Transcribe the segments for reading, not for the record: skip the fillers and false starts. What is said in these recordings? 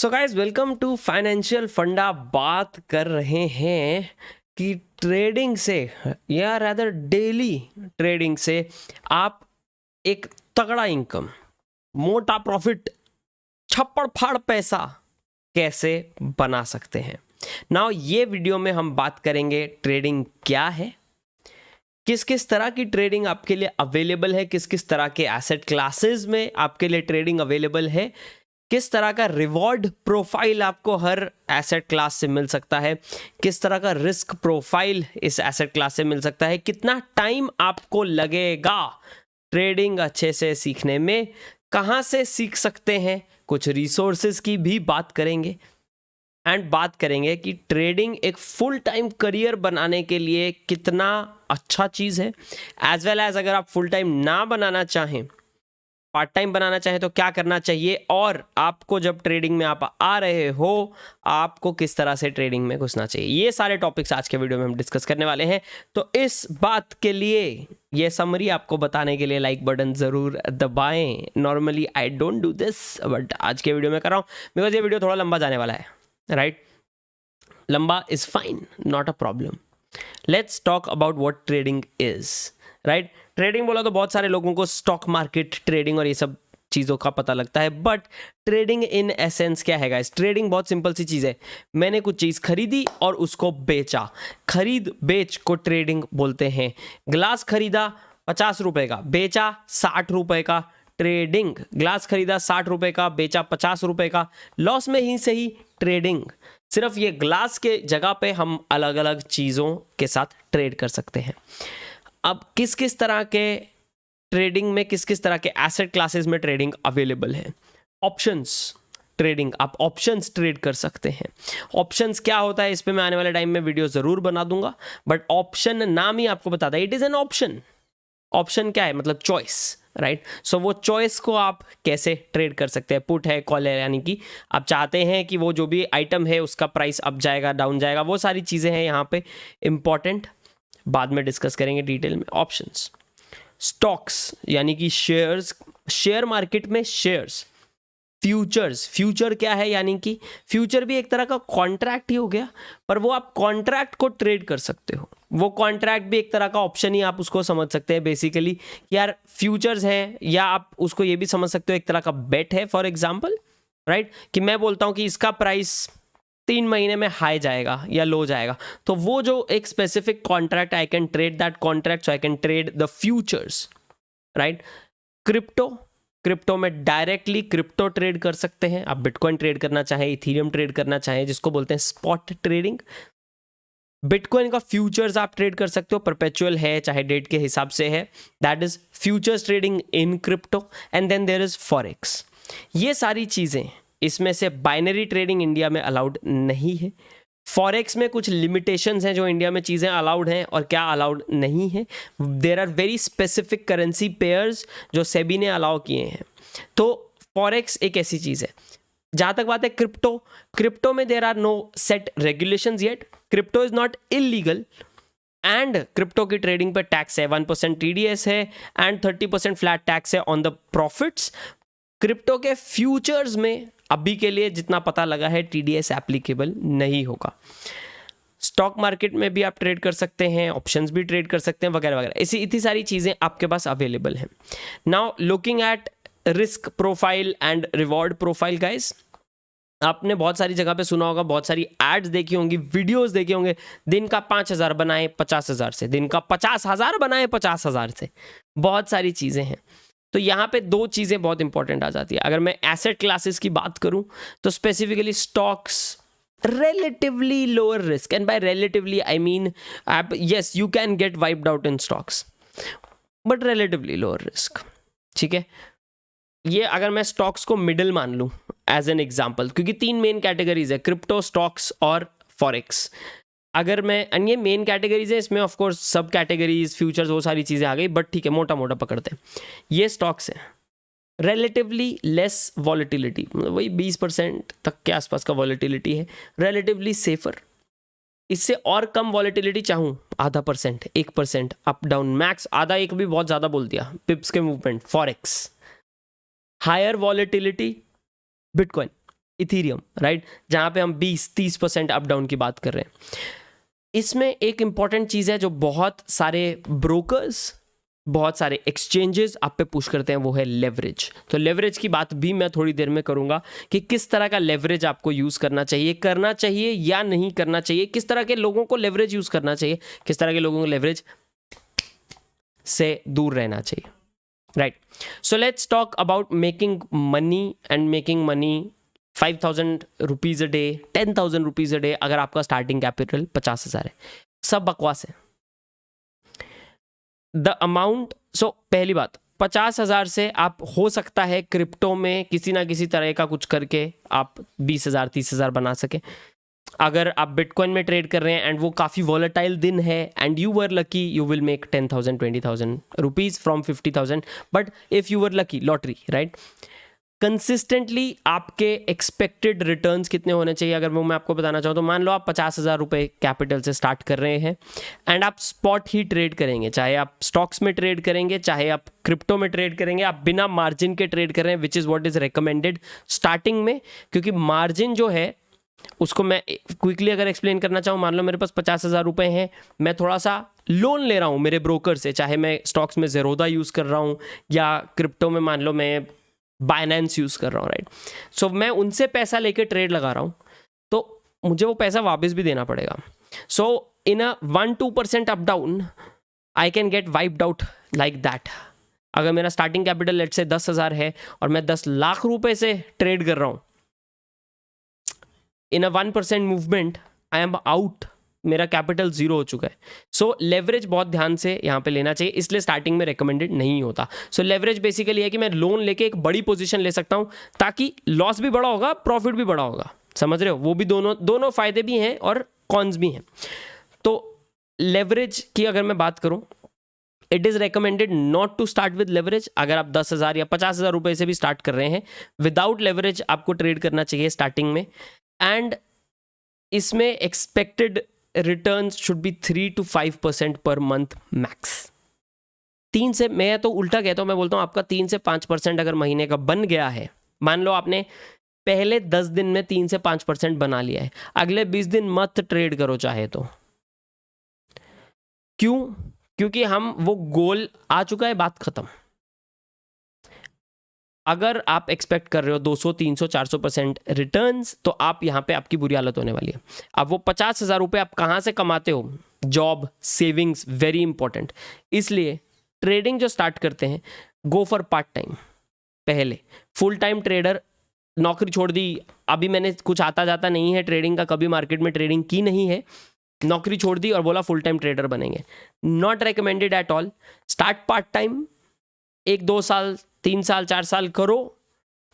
So guys welcome to financial Funda. बात कर रहे हैं कि ट्रेडिंग से या रादर डेली ट्रेडिंग से आप एक तगड़ा इनकम, मोटा प्रॉफिट, छप्पड़ फाड़ पैसा कैसे बना सकते हैं। नाउ ये वीडियो में हम बात करेंगे ट्रेडिंग क्या है, किस किस तरह की ट्रेडिंग आपके लिए अवेलेबल है, किस किस तरह के एसेट क्लासेस में आपके लिए ट्रेडिंग अवेलेबल है, किस तरह का रिवॉर्ड प्रोफाइल आपको हर एसेट क्लास से मिल सकता है, किस तरह का रिस्क प्रोफाइल इस एसेट क्लास से मिल सकता है, कितना टाइम आपको लगेगा ट्रेडिंग अच्छे से सीखने में, कहाँ से सीख सकते हैं, कुछ रिसोर्सेज की भी बात करेंगे एंड बात करेंगे कि ट्रेडिंग एक फुल टाइम करियर बनाने के लिए कितना अच्छा चीज़ है, एज वेल एज अगर आप फुल टाइम ना बनाना चाहें, पार्ट टाइम बनाना चाहें तो क्या करना चाहिए, और आपको जब ट्रेडिंग में आप आ रहे हो आपको किस तरह से ट्रेडिंग में घुसना चाहिए। ये सारे टॉपिक्स आज के वीडियो में हम डिस्कस करने वाले हैं। तो इस बात के लिए ये समरी आपको बताने के लिए लाइक बटन ज़रूर दबाएं। Normally I don't do this but आज के वीडियो में कर रहा हूँ बिकॉज ये वीडियो थोड़ा लंबा जाने वाला है, राइट? लंबा is fine, not a problem. Let's talk about what trading is, right? Trading बोला तो बहुत सारे लोगों को स्टॉक मार्केट ट्रेडिंग और ये सब चीज़ों का पता लगता है, बट ट्रेडिंग इन एसेंस क्या है गाइस? ट्रेडिंग बहुत सिंपल सी चीज़ है। मैंने कुछ चीज़ खरीदी और उसको बेचा, खरीद बेच को ट्रेडिंग बोलते हैं। ग्लास खरीदा 50 रुपए का, बेचा 60 रुपए का, ट्रेडिंग। ग्लास खरीदा 60 रुपए का, बेचा 50 रुपए का, लॉस में ही सही, ट्रेडिंग। सिर्फ ये ग्लास के जगह पे हम अलग अलग चीज़ों के साथ ट्रेड कर सकते हैं। अब किस किस तरह के ट्रेडिंग में, किस किस तरह के एसेट क्लासेस में ट्रेडिंग अवेलेबल है? ऑप्शंस ट्रेडिंग, आप ऑप्शंस ट्रेड कर सकते हैं। ऑप्शंस क्या होता है इस पे मैं आने वाले टाइम में वीडियो जरूर बना दूंगा, बट ऑप्शन नाम ही आपको बताता है, it is an option. Option क्या है? मतलब चॉइस, राइट? सो वो चॉइस को आप कैसे ट्रेड कर सकते हैं? पुट है, कॉल है, यानी कि आप चाहते हैं कि वो जो भी आइटम है उसका प्राइस अप जाएगा, डाउन जाएगा, वो सारी चीज़ें हैं यहाँ पे इंपॉर्टेंट, बाद में डिस्कस करेंगे डिटेल में। ऑप्शंस, स्टॉक्स यानी कि शेयर्स, शेयर मार्केट में शेयर्स, फ्यूचर्स, फ्यूचर क्या है? यानी कि फ्यूचर भी एक तरह का कॉन्ट्रैक्ट ही हो गया, पर वो आप कॉन्ट्रैक्ट को ट्रेड कर सकते हो। वो कॉन्ट्रैक्ट भी एक तरह का ऑप्शन ही आप उसको समझ सकते हैं बेसिकली, यार फ्यूचर्स है, या आप उसको ये भी समझ सकते हो एक तरह का बेट है। फॉर एग्जाम्पल, राइट, कि मैं बोलता हूँ कि इसका प्राइस 3 महीने में हाई जाएगा या लो जाएगा, तो वो जो एक specific contract, I can trade that contract, so I can trade the futures, right? Crypto, crypto में डायरेक्टली क्रिप्टो ट्रेड कर सकते हैं आप। बिटकॉइन ट्रेड करना चाहें, इथीरियम ट्रेड करना चाहें, जिसको बोलते हैं स्पॉट ट्रेडिंग। बिटकॉइन का फ्यूचर्स आप ट्रेड कर सकते हो, परपेचुअल है चाहे डेट के हिसाब से है, that is futures trading in crypto. And then there is forex. ये सारी चीज़ें, इसमें से बाइनरी ट्रेडिंग इंडिया में अलाउड नहीं है। फॉरेक्स में कुछ लिमिटेशंस हैं जो इंडिया में चीज़ें अलाउड हैं और क्या अलाउड नहीं है। There are very specific currency pairs जो सेबी ने अलाउ किए हैं। तो फॉरेक्स एक ऐसी चीज़ है। जहाँ तक बात है क्रिप्टो, क्रिप्टो में there are no set regulations yet. Crypto is not illegal and crypto की ट्रेडिंग पे टैक्स है, 1% TDS है एंड 30% फ्लैट टैक्स है ऑन द प्रॉफिट्स। क्रिप्टो के फ्यूचर्स में अभी के लिए जितना पता लगा है TDS एप्लीकेबल नहीं होगा। स्टॉक मार्केट में भी आप ट्रेड कर सकते हैं, ऑप्शंस भी ट्रेड कर सकते हैं, वगैरह वगैरह, ऐसी इतनी सारी चीज़ें आपके पास अवेलेबल हैं। Now looking at risk profile and reward profile guys, आपने बहुत सारी जगह पे सुना होगा, बहुत सारी एड्स देखी होंगी, वीडियोस देखे होंगे, दिन का 5,000 बनाए 50,000 से, दिन का 50,000 बनाए 50,000 से, बहुत सारी चीज़ें हैं। तो यहाँ पे दो चीज़ें बहुत इंपॉर्टेंट आ जाती है। अगर मैं एसेट क्लासेस की बात करूँ तो specifically stocks relatively lower risk, and by relatively I mean yes you can get wiped out in stocks but relatively lower risk, ठीक है? ये अगर मैं स्टॉक्स को मिडिल मान लूँ एज एन एग्जाम्पल, क्योंकि 3 मेन कैटेगरीज है, क्रिप्टो, स्टॉक्स और फॉरेक्स। अगर मैं, ये मेन कैटेगरीज है, इसमें ऑफ कोर्स सब कैटेगरीज, फ्यूचर्स, वो सारी चीज़ें आ गई, बट ठीक है मोटा मोटा पकड़ते हैं। ये स्टॉक्स है, रिलेटिवली लेस वॉलेटिलिटी, मतलब वही 20% तक के आसपास का वॉलेटिलिटी है, रिलेटिवली सेफर। इससे और कम वॉलेटिलिटी चाहूँ 0.5%, 1% अप डाउन, मैक्स आधा, एक भी बहुत ज़्यादा बोल दिया, पिप्स के movement, forex. Higher volatility bitcoin, Ethereum, right, जहाँ पे हम 20-30% अप डाउन की बात कर रहे हैं। इसमें एक इंपॉर्टेंट चीज़ है जो बहुत सारे ब्रोकर्स, बहुत सारे एक्सचेंजेस आप पे पुश करते हैं, वो है लेवरेज। तो लेवरेज की बात भी मैं थोड़ी देर में करूंगा कि किस तरह का लेवरेज आपको यूज़ करना चाहिए या नहीं करना चाहिए, किस तरह के लोगों को लेवरेज यूज़ करना चाहिए, किस तरह के लोगों को लेवरेज से दूर रहना चाहिए, right. So let's talk about making money and making money 5,000 rupees a day, 10,000 rupees a day अगर आपका स्टार्टिंग कैपिटल 50,000 है। सब बकवास है। द अमाउंट, सो पहली बात, 50,000 से आप हो सकता है क्रिप्टो में किसी ना किसी तरह का कुछ करके आप 20,000 30,000 बना सके। अगर आप बिटकॉइन में ट्रेड कर रहे हैं एंड वो काफ़ी वॉलेटाइल दिन है and you were lucky, you will make 10,000 20,000 rupees from 50,000। But if you were lucky, lottery, right, consistently आपके एक्सपेक्टेड रिटर्न्स कितने होने चाहिए अगर वो मैं आपको बताना चाहूँ तो मान लो आप 50,000 रुपये कैपिटल से स्टार्ट कर रहे हैं एंड आप स्पॉट ही ट्रेड करेंगे, चाहे आप स्टॉक्स में ट्रेड करेंगे, चाहे आप क्रिप्टो में ट्रेड करेंगे, आप बिना मार्जिन के ट्रेड कर रहे हैं, which is what is recommended starting में। क्योंकि मार्जिन जो है उसको मैं क्विकली अगर एक्सप्लेन करना चाहूँ, मान लो मेरे पास 50,000 रुपये हैं, मैं थोड़ा सा लोन ले रहा हूँ मेरे ब्रोकर से, चाहे मैं स्टॉक्स में ज़ेरोदा यूज़ कर रहा हूँ या क्रिप्टो में मान लो मैं बाइनेंस यूज़ कर रहा हूँ, राइट। सो मैं उनसे पैसा लेके ट्रेड लगा रहा हूँ तो मुझे वो पैसा वापस भी देना पड़ेगा। सो इन अ 1-2% up down I can get wiped out like that. अगर मेरा स्टार्टिंग कैपिटल लेट से 10,000 है और मैं 10 लाख रुपए से ट्रेड कर रहा हूँ, इन अ 1% मूवमेंट आई एम आउट, मेरा कैपिटल जीरो हो चुका है। सो लेवरेज बहुत ध्यान से यहाँ पे लेना चाहिए, इसलिए स्टार्टिंग में रिकमेंडेड नहीं होता। सो लेवरेज बेसिकली है कि मैं लोन लेके एक बड़ी पोजीशन ले सकता हूँ ताकि लॉस भी बड़ा होगा, प्रॉफिट भी बड़ा होगा, समझ रहे हो, वो भी दोनों फायदे भी हैं और कॉन्स भी हैं। तो लेवरेज की अगर मैं बात करूँ, it is recommended not to start with leverage. अगर आप 10,000 या 50,000 रुपये से भी स्टार्ट कर रहे हैं, विदाउट लेवरेज आपको ट्रेड करना चाहिए स्टार्टिंग में। एंड इसमें expected returns should be 3 to 5% per month max. 3 से, मैं तो उल्टा कहता हूँ, मैं बोलता हूँ आपका 3 से 5% अगर महीने का बन गया है, मान लो आपने पहले 10 दिन में 3 से 5% बना लिया है, अगले 20 दिन मत ट्रेड करो चाहे तो। क्यों? क्योंकि हम वो गोल आ चुका है, बात खत्म। अगर आप एक्सपेक्ट कर रहे हो 200, 300, 400% रिटर्न्स, तो आप यहाँ पे आपकी बुरी हालत होने वाली है। अब वो 50,000 रुपये आप कहाँ से कमाते हो? Job, savings, very important. इसलिए ट्रेडिंग जो स्टार्ट करते हैं, गो फॉर पार्ट टाइम। पहले फुल टाइम ट्रेडर, नौकरी छोड़ दी, अभी मैंने कुछ आता जाता नहीं है ट्रेडिंग का, कभी मार्केट में ट्रेडिंग की नहीं है, नौकरी छोड़ दी और बोला फुल टाइम ट्रेडर बनेंगे, not recommended at all. Start part time, 1-2 साल, 3 साल, 4 साल करो,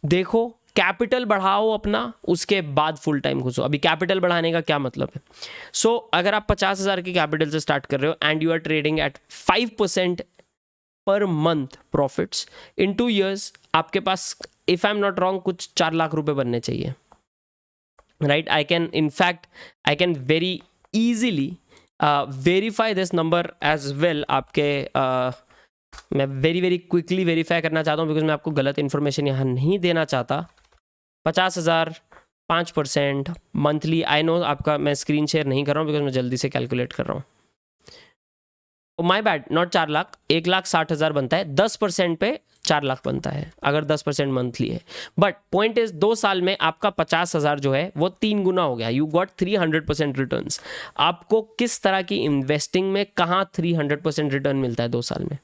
देखो, कैपिटल बढ़ाओ अपना, उसके बाद फुल टाइम घुसो। अभी कैपिटल बढ़ाने का क्या मतलब है? सो अगर आप 50,000 की कैपिटल से स्टार्ट कर रहे हो and you are trading at 5% पर मंथ प्रॉफिट्स, इन 2 years आपके पास, if I am not wrong, कुछ 4 लाख रुपए बनने चाहिए, right. I can very easily verify this number as well. आपके मैं वेरी क्विकली वेरीफाई करना चाहता हूँ बिकॉज मैं आपको गलत इन्फॉर्मेशन यहाँ नहीं देना चाहता। 50,000 5% मंथली, आई नो आपका, मैं स्क्रीन शेयर नहीं कर रहा हूँ बिकॉज मैं जल्दी से कैलकुलेट कर रहा हूँ। माई बैड, नॉट 4 लाख, 1,60,000 बनता है, 10% पे 4 लाख बनता है अगर 10% मंथली है। बट पॉइंट इज 2 साल में आपका 50,000 जो है वो 3 गुना हो गया। You got 300% returns. आपको किस तरह की इन्वेस्टिंग में कहाँ 300% रिटर्न मिलता है 2 साल में?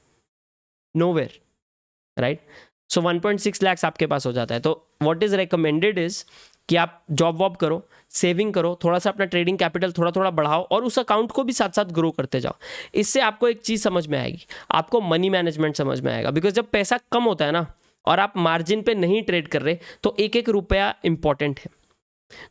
Nowhere, right. सो 1.6 लाख आपके पास हो जाता है। तो व्हाट इज रिकमेंडेड इज कि आप जॉब वॉब करो, सेविंग करो, थोड़ा सा अपना ट्रेडिंग कैपिटल थोड़ा थोड़ा बढ़ाओ और उस अकाउंट को भी साथ साथ ग्रो करते जाओ। इससे आपको एक चीज़ समझ में आएगी, आपको मनी मैनेजमेंट समझ में आएगा। बिकॉज जब पैसा कम होता है ना और आप मार्जिन पे नहीं ट्रेड कर रहे, तो एक एक रुपया इंपॉर्टेंट है।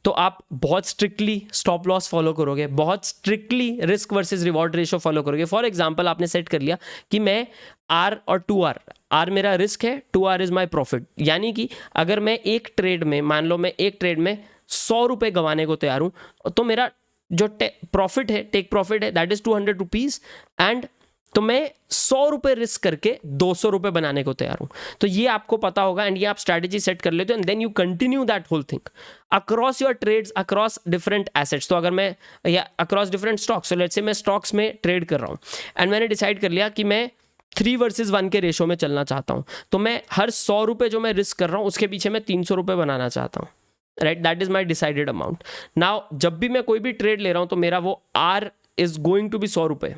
तो आप बहुत स्ट्रिक्टली स्टॉप लॉस फॉलो करोगे, बहुत strictly risk versus reward ratio follow करोगे। फॉर एग्जांपल, आपने सेट कर लिया कि मैं आर और 2R, आर मेरा रिस्क है, 2R इज माय प्रॉफिट। यानी कि अगर मैं एक ट्रेड में, मान लो मैं एक ट्रेड में 100 रुपये गंवाने को तैयार हूं, तो मेरा जो प्रॉफिट है, टेक प्रॉफिट है, दैट इज 200 रुपीज एंड तो मैं 100 रुपए रिस्क करके 200 रुपए बनाने को तैयार हूं। तो ये आपको पता होगा एंड ये आप स्ट्रैटेजी सेट कर लेते हो and then you continue that whole thing across your trades, across different assets. तो अगर मैं या across different stocks, so let's say मैं स्टॉक्स में ट्रेड कर रहा हूँ एंड मैंने डिसाइड कर लिया कि मैं 3 वर्सेस 1 के रेशो में चलना चाहता हूँ, तो मैं हर 100 रुपए जो मैं रिस्क कर रहा हूँ उसके पीछे मैं 300 रुपए बनाना चाहता हूँ, right? That is my decided amount. Now जब भी मैं कोई भी ट्रेड ले रहा हूँ तो मेरा वो R is going to be 100 रुपए,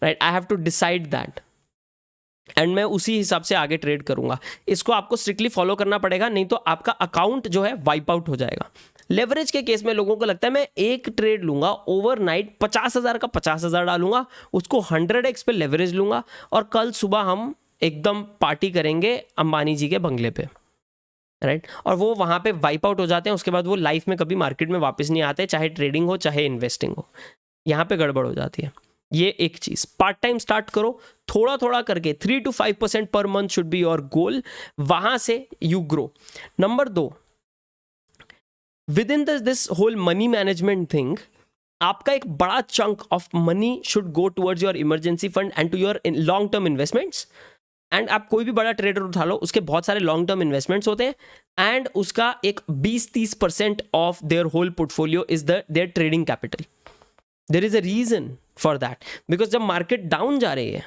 right? I have to decide that and मैं उसी हिसाब से आगे ट्रेड करूंगा। इसको आपको स्ट्रिक्टली फॉलो करना पड़ेगा, नहीं तो आपका अकाउंट जो है वाइप आउट हो जाएगा। लेवरेज के केस में लोगों को लगता है मैं एक ट्रेड लूंगा ओवरनाइट 50,000 का 50,000 डालूंगा, उसको 100x पे लेवरेज लूंगा और कल सुबह हम एकदम पार्टी करेंगे अंबानी जी के बंगले पे, राइट? और वो वहां पे वाइप आउट हो जाते हैं। उसके बाद वो लाइफ में कभी मार्केट में वापस नहीं आते, चाहे ट्रेडिंग हो चाहे इन्वेस्टिंग हो। यहाँ पे गड़बड़ हो जाती है। ये एक चीज, पार्ट टाइम स्टार्ट करो, थोड़ा थोड़ा करके 3 to 5% पर month should be your goal, वहां से you grow. Number 2, within this whole money management thing, आपका एक बड़ा chunk of money should go towards your emergency fund and to your long term investments. And आप कोई भी बड़ा trader उठा लो, उसके बहुत सारे लॉन्ग टर्म इन्वेस्टमेंट्स होते हैं एंड उसका एक 20-30% of their whole portfolio is their trading capital. There is a reason for that, because जब मार्केट डाउन जा रही है,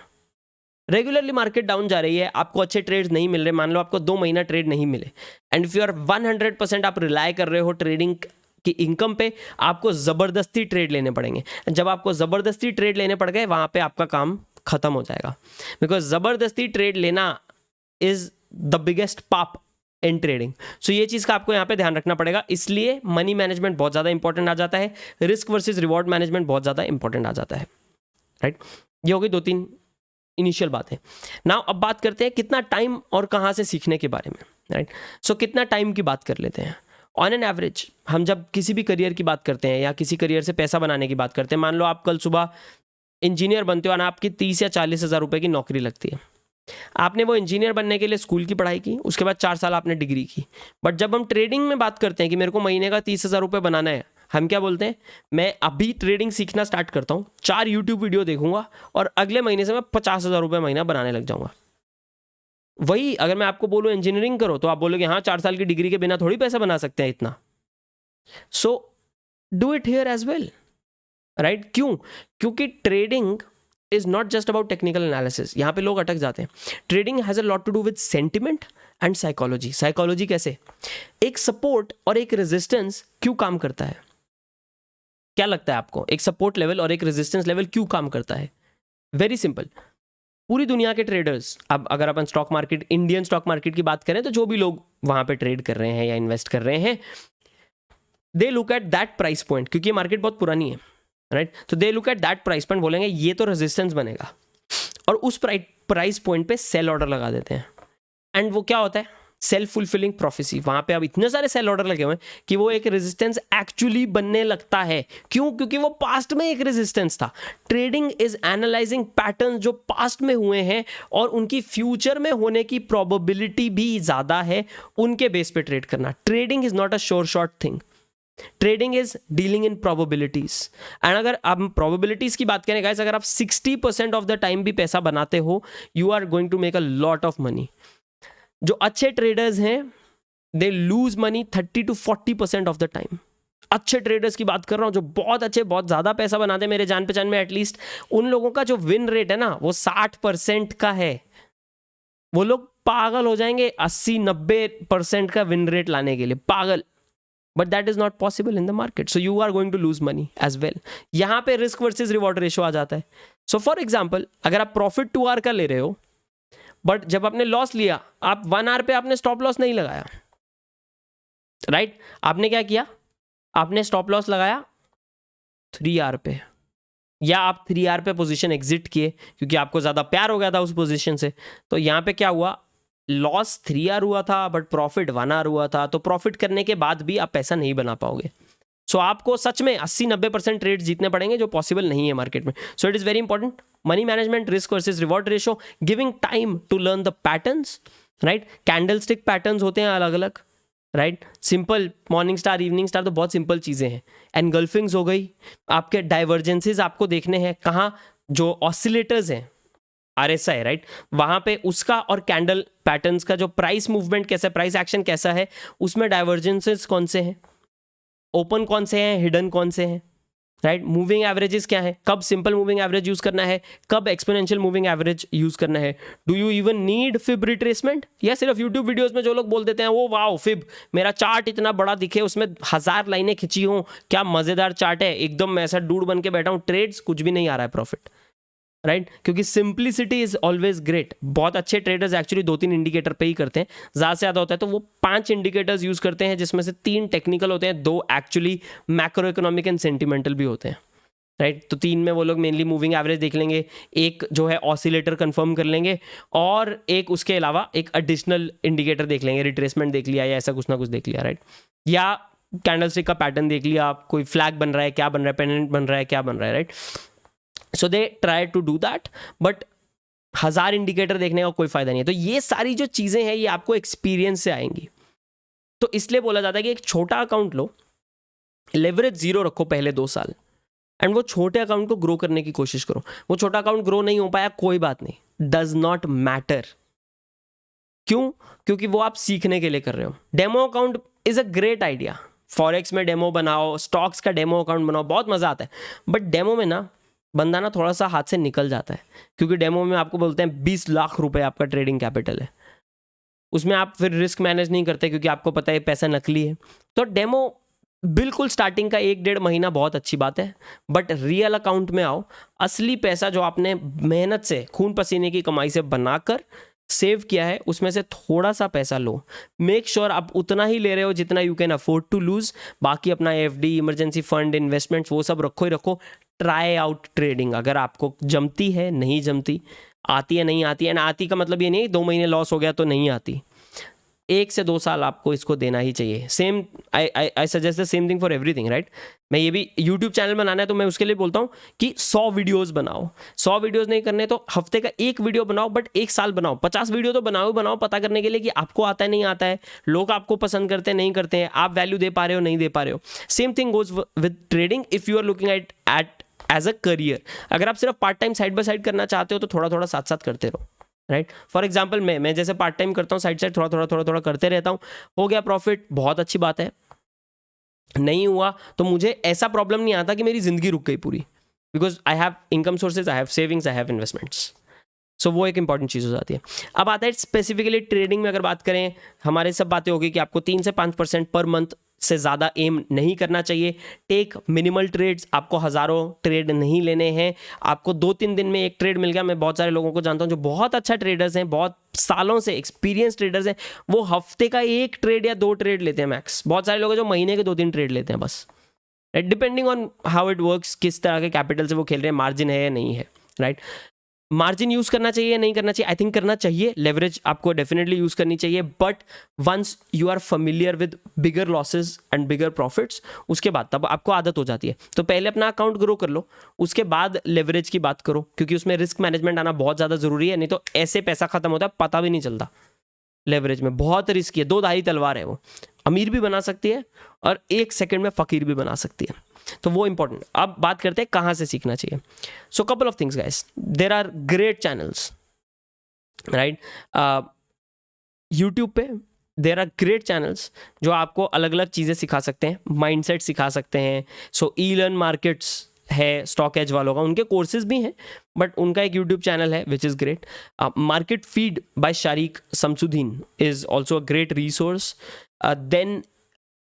रेगुलरली मार्केट डाउन जा रही है, आपको अच्छे ट्रेड्स नहीं मिल रहे, मान लो आपको 2 महीना ट्रेड नहीं मिले एंड इफ यू आर 100% आप रिलाय कर रहे हो ट्रेडिंग की इनकम पे, आपको जबरदस्ती ट्रेड लेने पड़ेंगे। जब आपको जबरदस्ती ट्रेड लेने पड़ गए, वहां पे आपका काम खत्म हो जाएगा, बिकॉज जबरदस्ती ट्रेड लेना इज द बिगेस्ट पाप इन ट्रेडिंग। सो ये चीज का आपको यहाँ पे ध्यान रखना पड़ेगा। इसलिए मनी मैनेजमेंट बहुत ज्यादा इंपॉर्टेंट आ जाता है, रिस्क वर्सेस रिवॉर्ड मैनेजमेंट बहुत ज्यादा इंपॉर्टेंट आ जाता है, राइट? ये हो गई 2-3 इनिशियल बातें। नाउ अब बात करते हैं कितना टाइम और कहाँ से सीखने के बारे में, राइट? सो कितना टाइम की बात कर लेते हैं। ऑन एन एवरेज हम जब किसी भी करियर की बात करते हैं या किसी करियर से पैसा बनाने की बात करते हैं, मान लो आप कल सुबह इंजीनियर बनते हो और आपकी 30 या 40 हज़ार रुपये की नौकरी लगती है। आपने वो इंजीनियर बनने के लिए स्कूल की पढ़ाई की, उसके बाद 4 साल आपने डिग्री की। बट जब हम ट्रेडिंग में बात करते हैं कि मेरे को महीने का 30,000 रुपये बनाना है, हम क्या बोलते हैं? मैं अभी ट्रेडिंग सीखना स्टार्ट करता हूँ, 4 यूट्यूब वीडियो देखूंगा और अगले महीने से मैं 50,000 रुपये महीना बनाने लग जाऊंगा। वही अगर मैं आपको बोलूँ इंजीनियरिंग करो, तो आप बोलोगे हाँ 4 साल की डिग्री के बिना थोड़ी पैसा बना सकते हैं इतना। So do it here as well, right? क्यों? क्योंकि trading is not just about technical analysis. यहाँ पे लोग अटक जाते हैं। Trading has a lot to do with sentiment and psychology. Psychology कैसे? एक सपोर्ट और एक रेजिस्टेंस क्यों काम करता है? क्या लगता है आपको? एक सपोर्ट लेवल और एक रेजिस्टेंस लेवल क्यों काम करता है? Very simple. पूरी दुनिया के ट्रेडर्स, अब अगर अपन stock market, Indian stock market की बात करें, तो जो भी लोग वहां पे ट्रेड कर रहे हैं या इन्वेस्ट कर रहे हैं, they look at that price point, क्योंकि मार्केट बहुत पुरानी है, राइट? तो they look at that price point, बोलेंगे ये तो रेजिस्टेंस बनेगा, और उस प्राइस पॉइंट पे सेल ऑर्डर लगा देते हैं। एंड वो क्या होता है? Self fulfilling prophecy. वहां पे अब इतने सारे सेल ऑर्डर लगे हुए हैं कि वो एक रेजिस्टेंस एक्चुअली बनने लगता है। क्यों? क्योंकि वो पास्ट में एक रेजिस्टेंस था। ट्रेडिंग इज एनालाइजिंग पैटर्न जो पास्ट में हुए हैं और उनकी फ्यूचर में होने की प्रोबेबिलिटी भी ज्यादा है, उनके बेस पे ट्रेड करना। Trading is not a sure shot thing. Trading is dealing in probabilities. And अगर आप प्रोबेबिलिटीज की बात करें गाइस, अगर आप 60% ऑफ द टाइम भी पैसा बनाते हो, you are going to make a lot of money. जो अच्छे ट्रेडर्स हैं, they lose money 30 to 40% of the time. अच्छे ट्रेडर्स की बात कर रहा हूं, जो बहुत अच्छे, बहुत ज्यादा पैसा बनाते हैं, मेरे जान पहचान में एटलीस्ट, उन लोगों का जो विन रेट है ना, वो 60% का है। वो लोग पागल हो जाएंगे 80-90% का विन रेट लाने के लिए, पागल। But that is not possible in the market, so you are going to lose money as well. यहां पे रिस्क वर्सेस रिवॉर्ड रेशो आ जाता है। सो फॉर एग्जाम्पल, अगर आप प्रॉफिट 2 आवर का ले रहे हो, बट जब आपने लॉस लिया, आप 1 आवर पे आपने स्टॉप लॉस नहीं लगाया, राइट? आपने क्या किया? आपने स्टॉप लॉस लगाया 3 आवर पे, या आप 3 आवर पे पोजीशन एग्जिट किए क्योंकि आपको ज्यादा प्यार हो गया था उस पोजीशन से। तो यहां पे क्या हुआ? लॉस 3 आवर हुआ था बट प्रॉफिट 1 आवर हुआ था। तो प्रॉफिट करने के बाद भी आप पैसा नहीं बना पाओगे। सो आपको सच में 80-90% ट्रेड जीतने पड़ेंगे, जो पॉसिबल नहीं है मार्केट में। So it is very important, money management, risk versus reward ratio, giving time to learn the patterns, right? Candlestick patterns होते हैं अलग अलग, right? Simple morning star, evening star तो बहुत सिंपल चीजें हैं। एनगल्फिंग्स हो गई, आपके डाइवर्जेंसेस आपको देखने हैं, कहाँ जो ऑसिलेटर्स हैं RSI, राइट, वहां पे उसका और कैंडल पैटर्न्स का जो प्राइस मूवमेंट कैसा है, प्राइस एक्शन कैसा है, उसमें डाइवर्जेंसेस कौन से हैं, ओपन कौन से हैं, हिडन कौन से हैं, राइट, मूविंग एवरेजेस क्या है, कब सिंपल मूविंग एवरेज यूज करना है, कब एक्सपोनेंशियल मूविंग एवरेज यूज करना है, do you even need fib retracement, या सिर्फ यूट्यूब वीडियोस में जो लोग बोल देते हैं वो वाओ फिब, मेरा चार्ट इतना बड़ा दिखे, उसमें 1000 लाइनें खिंची हों, क्या मजेदार चार्ट है, एकदम मैं ऐसा डूड बन के बैठा हूं, ट्रेड्स कुछ भी नहीं आ रहा है प्रॉफिट, राइट, क्योंकि सिंप्लिसिटी इज ऑलवेज ग्रेट। बहुत अच्छे ट्रेडर्स एक्चुअली 2-3 इंडिकेटर पे ही करते हैं, ज़्यादा से ज़्यादा होता है तो वो 5 इंडिकेटर्स यूज करते हैं, जिसमें से 3 टेक्निकल होते हैं, 2 actually macro economic and sentimental भी होते हैं, राइट। तो 3 में वो लोग मेनली मूविंग एवरेज देख लेंगे, एक जो है ऑसिलेटर कंफर्म कर लेंगे, और एक उसके अलावा एक एडिशनल इंडिकेटर देख लेंगे, रिट्रेसमेंट देख लिया या ऐसा कुछ ना कुछ देख लिया, राइट, या कैंडलस्टिक का पैटर्न देख लिया, आप कोई फ्लैग बन रहा है, क्या बन रहा है, पेंडेंट बन रहा है, क्या बन रहा है, right. So they try to do that, but 1000 indicator देखने का कोई फायदा नहीं है। तो ये सारी जो चीजें हैं ये आपको एक्सपीरियंस से आएंगी। तो इसलिए बोला जाता है कि एक छोटा अकाउंट लो, लेवरेज 0 रखो पहले 2 साल, एंड वो छोटे अकाउंट को ग्रो करने की कोशिश करो। वो छोटा अकाउंट ग्रो नहीं हो पाया, कोई बात नहीं, डज नॉट मैटर। क्यों? क्योंकि वो आप सीखने के लिए कर रहे हो। Demo account is a great idea, forex में डेमो बनाओ, स्टॉक्स का डेमो अकाउंट बनाओ, बहुत मजा आता है, बट डेमो में ना बंदा ना थोड़ा सा हाथ से निकल जाता है, क्योंकि डेमो में आपको बोलते हैं 20 लाख रुपए आपका ट्रेडिंग कैपिटल है, उसमें आप फिर रिस्क मैनेज नहीं करते क्योंकि आपको पता है पैसा नकली है। तो डेमो बिल्कुल स्टार्टिंग का 1-1.5 महीना बहुत अच्छी बात है, बट रियल अकाउंट में आओ, असली पैसा जो आपने मेहनत से, खून पसीने की कमाई से बनाकर सेव किया है, उसमें से थोड़ा सा पैसा लो। मेक श्योर आप उतना ही ले रहे हो जितना you can afford to lose. बाकी अपना FD, इमरजेंसी फंड, इन्वेस्टमेंट्स वो सब रखो ही रखो। ट्राई आउट ट्रेडिंग, अगर आपको जमती है, नहीं जमती, आती है नहीं आती है, एंड आती का मतलब ये नहीं 2 महीने लॉस हो गया तो नहीं आती, 1 से 2 साल आपको इसको देना ही चाहिए। Same I suggest the same thing for everything, right. मैं ये भी यूट्यूब चैनल बनाना है तो मैं उसके लिए बोलता हूँ कि 100 वीडियोस बनाओ। 100 वीडियोस नहीं करने तो हफ्ते का 1 वीडियो बनाओ, बट 1 साल बनाओ। 50 वीडियो तो बनाओ पता करने के लिए कि आपको आता है नहीं आता है, लोग आपको पसंद करते हैं नहीं करते हैं, आप वैल्यू दे पा रहे हो नहीं दे पा रहे हो। Same thing goes with trading if you are looking at as a career. अगर आप सिर्फ part time side by side करना चाहते हो तो थोड़ा थोड़ा साथ साथ करते रहो, राइट। फॉर एग्जाम्पल मैं जैसे पार्ट टाइम करता हूँ, साइड साइड थोड़ा करते रहता हूँ, हो गया प्रॉफिट, बहुत अच्छी बात है। नहीं हुआ तो मुझे ऐसा प्रॉब्लम नहीं आता कि मेरी जिंदगी रुक गई पूरी, because I have income sources, I have savings, I have investments. So वो एक इंपॉर्टेंट चीज़ हो जाती है। अब आता है स्पेसिफिकली ट्रेडिंग में, अगर बात करें, हमारे सब बातें होगी कि आपको 3 से 5% पर मंथ से ज़्यादा एम नहीं करना चाहिए। टेक मिनिमल ट्रेड्स, आपको हज़ारों ट्रेड नहीं लेने हैं। आपको 2-3 दिन में एक ट्रेड मिल गया। मैं बहुत सारे लोगों को जानता हूँ जो बहुत अच्छा ट्रेडर्स हैं, बहुत सालों से एक्सपीरियंस ट्रेडर्स हैं, वो हफ्ते का 1 ट्रेड या 2 ट्रेड लेते हैं मैक्स। बहुत सारे लोग हैं जो महीने के 2-3 ट्रेड लेते हैं बस, depending on how it works, किस तरह के कैपिटल से वो खेल रहे हैं, मार्जिन है या नहीं है, राइट। मार्जिन यूज करना चाहिए या नहीं करना चाहिए? आई थिंक करना चाहिए। लेवरेज आपको डेफिनेटली यूज करनी चाहिए, but once you are familiar with bigger losses and bigger profits, उसके बाद तब आपको आदत हो जाती है। तो पहले अपना अकाउंट ग्रो कर लो, उसके बाद लेवरेज की बात करो, क्योंकि उसमें रिस्क मैनेजमेंट आना बहुत ज़्यादा जरूरी है। नहीं तो ऐसे पैसा खत्म होता है, पता भी नहीं चलता। लेवरेज में बहुत रिस्क है, 2 धारी तलवार है वो, अमीर भी बना सकती है और 1 सेकंड में फकीर भी बना सकती है। तो वो इंपॉर्टेंट। अब बात करते हैं कहाँ से सीखना चाहिए। So couple of things guys, there are great channels, right. YouTube पे देयर आर ग्रेट चैनल्स जो आपको अलग अलग चीज़ें सिखा सकते हैं, माइंडसेट सिखा सकते हैं। सो ई-लर्न मार्केट्स है स्टॉक एज वालों का, उनके कोर्सेज भी हैं, बट उनका एक यूट्यूब चैनल है which is great. Market feed by Sharique Shamsuddin is also a great resource. Then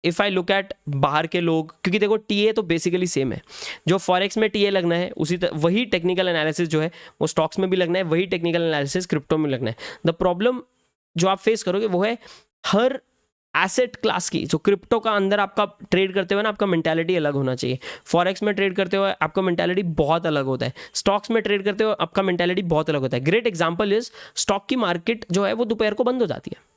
if I look at बाहर के लोग, क्योंकि देखो टीए तो बेसिकली सेम है, जो फॉरेक्स में टीए लगना है उसी वही टेक्निकल एनालिसिस जो है वो स्टॉक्स में भी लगना है, वही टेक्निकल एनालिसिस क्रिप्टो में लगना है। द प्रॉब्लम जो आप फेस करोगे वो है हर एसेट क्लास की। जो क्रिप्टो का अंदर आपका ट्रेड करते हुए ना, आपका मेंटालिटी अलग होना चाहिए। फॉरेक्स में ट्रेड करते हुए आपका मेंटालिटी बहुत अलग होता है, स्टॉक्स में ट्रेड करते हुए आपका मेंटालिटी बहुत अलग होता है। ग्रेट एग्जांपल इज, स्टॉक की मार्केट जो है वो दोपहर को बंद हो जाती है,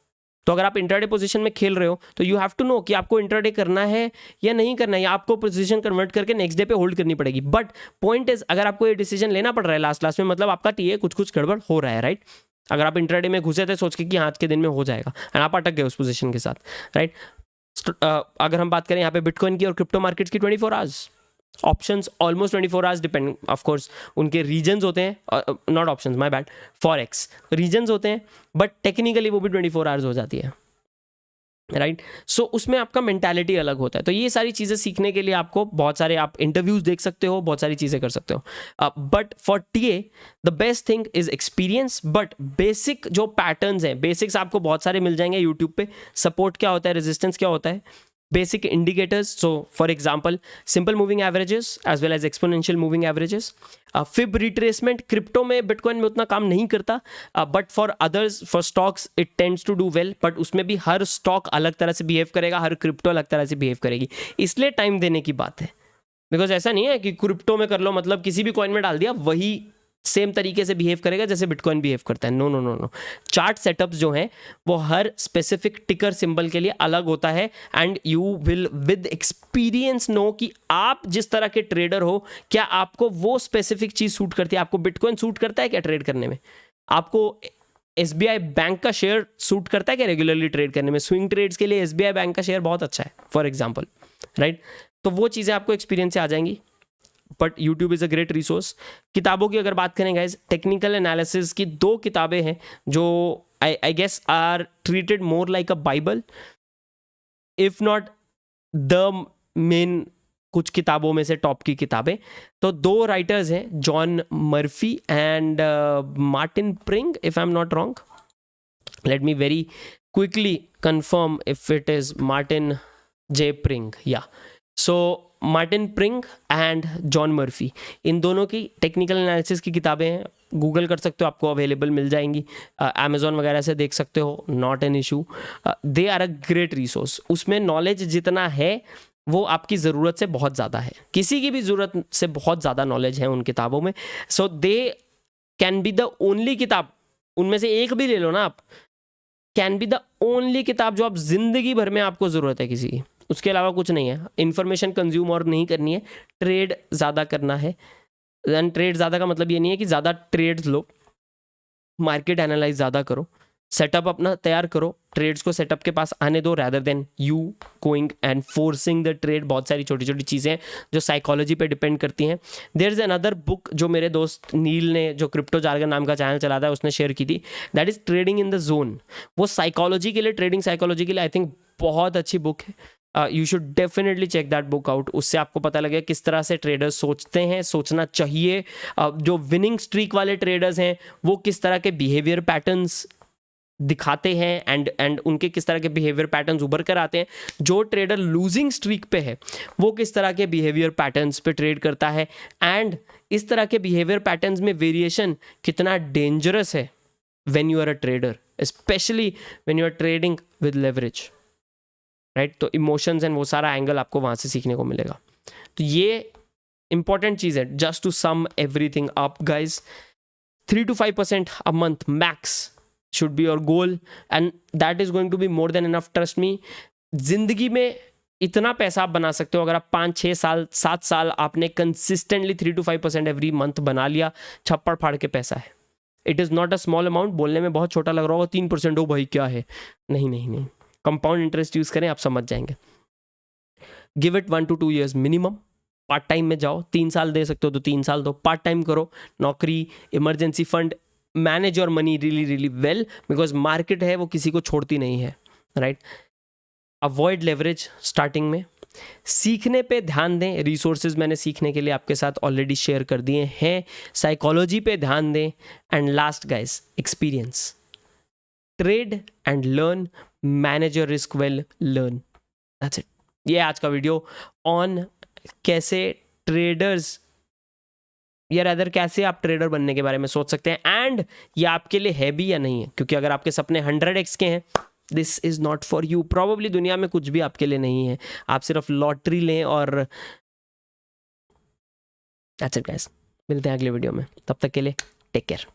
तो अगर आप इंट्राडे पोजीशन में खेल रहे हो तो यू हैव टू नो कि आपको इंट्राडे करना है या नहीं करना है, या आपको पोजीशन कन्वर्ट करके नेक्स्ट डे पे होल्ड करनी पड़ेगी। बट पॉइंट इज, अगर आपको ये डिसीजन लेना पड़ रहा है लास्ट में, मतलब आपका टीए कुछ गड़बड़ हो रहा है, राइट। अगर आप इंट्राडे में घुसे थे सोच के कि आज के दिन में हो जाएगा, एंड आप अटक गए उस पोजीशन के साथ, राइट। अगर हम बात करें यहाँ पे बिटकॉइन की और क्रिप्टो मार्केट्स की 24 hours, options almost 24 hours, depend of course उनके रीजन्स होते हैं, not options, my bad, forex reasons होते हैं, बट टेक्निकली वो भी 24 आवर्स हो जाती है, राइट। सो उसमें आपका मेंटालिटी अलग होता है। तो ये सारी चीज़ें सीखने के लिए आपको बहुत सारे आप इंटरव्यूज देख सकते हो, बहुत सारी चीज़ें कर सकते हो, but for TA the best thing is experience. But basic जो पैटर्न्स हैं, बेसिक्स आपको बहुत सारे मिल जाएंगे यूट्यूब पे। सपोर्ट क्या होता है, रेजिस्टेंस क्या होता है, basic indicators. So for example, simple moving averages as well as exponential moving averages. Fib retracement crypto में, बिटकॉइन में उतना काम नहीं करता, but for others, for stocks it tends to do well, but उसमें भी हर स्टॉक अलग तरह से बिहेव करेगा, हर क्रिप्टो अलग तरह से बिहेव करेगी, इसलिए टाइम देने की बात है। बिकॉज ऐसा नहीं है कि क्रिप्टो में कर लो मतलब किसी भी कॉइन में डाल दिया वही सेम तरीके से बिहेव करेगा जैसे बिटकॉइन बिहेव करता है। No no no no, chart setups जो हैं वो हर स्पेसिफिक टिकर सिंबल के लिए अलग होता है, and you will with experience know कि आप जिस तरह के ट्रेडर हो, क्या आपको वो स्पेसिफिक चीज़ सूट करती है। आपको बिटकॉइन सूट करता है क्या ट्रेड करने में? आपको SBI बैंक का शेयर सूट करता है क्या रेगुलरली ट्रेड करने में? स्विंग ट्रेड्स के लिए SBI बैंक का शेयर बहुत अच्छा है फॉर एग्जाम्पल, राइट। तो वो चीज़ें आपको एक्सपीरियंस से आ जाएंगी, but YouTube is a great resource. किताबों की अगर बात करें गाइस, टेक्निकल एनालिसिस की 2 किताबें हैं जो I guess are treated more like a Bible, if not the main कुछ किताबों में से टॉप की किताबें। तो 2 राइटर्स हैं, John Murphy and Martin Pring, if I am not wrong. Let me very quickly confirm if it is Martin J Pring, या so Martin Pring and John Murphy, इन दोनों की टेक्निकल एनालिसिस की किताबें हैं। गूगल कर सकते हो, आपको अवेलेबल मिल जाएंगी, अमेजोन वगैरह से देख सकते हो, not an issue. They are a great resource. उसमें नॉलेज जितना है वो आपकी ज़रूरत से बहुत ज़्यादा है, किसी की भी ज़रूरत से बहुत ज़्यादा नॉलेज है उन किताबों में। So they can be the only किताब, उनमें से एक भी ले लो ना आप, कैन बी द ओनली किताब जो आप जिंदगी भर में आपको ज़रूरत है किसी की, उसके अलावा कुछ नहीं है। इन्फॉर्मेशन कंज्यूम और नहीं करनी है, ट्रेड ज़्यादा करना है। एंड ट्रेड ज़्यादा का मतलब ये नहीं है कि ज़्यादा ट्रेड्स लो, मार्केट एनालाइज ज़्यादा करो, सेटअप अपना तैयार करो, ट्रेड्स को सेटअप के पास आने दो, rather than you going and forcing the trade. बहुत सारी छोटी छोटी चीज़ें हैं जो साइकोलॉजी पे डिपेंड करती हैं। देयर इज़ अनदर बुक जो मेरे दोस्त नील ने, जो क्रिप्टो जार्गन नाम का चैनल चलाता है, उसने शेयर की थी, that is trading in the zone. वो साइकोलॉजी के लिए, ट्रेडिंग साइकोलॉजी के लिए आई थिंक बहुत अच्छी बुक है। You should definitely check that book out. उससे आपको पता लगे किस तरह से ट्रेडर्स सोचते हैं, सोचना चाहिए। जो विनिंग स्ट्रीक वाले ट्रेडर्स हैं वो किस तरह के बिहेवियर पैटर्न्स दिखाते हैं, एंड उनके किस तरह के बिहेवियर पैटर्न्स उभर कर आते हैं। जो ट्रेडर लूजिंग स्ट्रीक पे है वो किस तरह के बिहेवियर पैटर्न्स पे ट्रेड करता है, एंड इस तरह के बिहेवियर पैटर्न्स में वेरिएशन कितना डेंजरस है when you are a trader, specially when you are trading with leverage, right. तो इमोशंस एंड वो सारा एंगल आपको वहाँ से सीखने को मिलेगा। तो ये इंपॉर्टेंट चीज़ है। Just to sum everything up guys, 3 to 5% a month max should be your goal, and that is going to be more than enough, trust me। जिंदगी में इतना पैसा आप बना सकते हो अगर आप 5, 6 साल, 7 साल आपने कंसिस्टेंटली 3 to 5% एवरी मंथ बना लिया। छप्पड़ फाड़ के पैसा है, it is not a small amount. बोलने में बहुत छोटा लग रहा होगा, 3% हो भाई क्या है, नहीं नहीं नहीं, कंपाउंड इंटरेस्ट यूज़ करें, आप समझ जाएंगे। Give it 1 to 2 years minimum. Part time में जाओ, 3 साल दे सकते हो तो 3 साल दो, पार्ट टाइम करो, नौकरी, emergency fund, manage your money really really well, because market है वो किसी को छोड़ती नहीं है, राइट। अवॉइड लेवरेज स्टार्टिंग में। सीखने पे ध्यान दें, रिसोर्सेज मैंने सीखने के लिए आपके साथ ऑलरेडी शेयर कर दिए हैं। साइकोलॉजी पे ध्यान दें, and last guys, experience. Trade and learn, manage your risk well, learn, that's it. ये आज का वीडियो ऑन कैसे ट्रेडर्स, या रादर कैसे आप ट्रेडर बनने के बारे में सोच सकते हैं, एंड ये आपके लिए है भी या नहीं है। क्योंकि अगर आपके सपने 100x के हैं, this is not for you. Probably दुनिया में कुछ भी आपके लिए नहीं है, आप सिर्फ लॉटरी लें और दैट्स इट गाइस। मिलते हैं अगले वीडियो में, तब तक के लिए टेक केयर।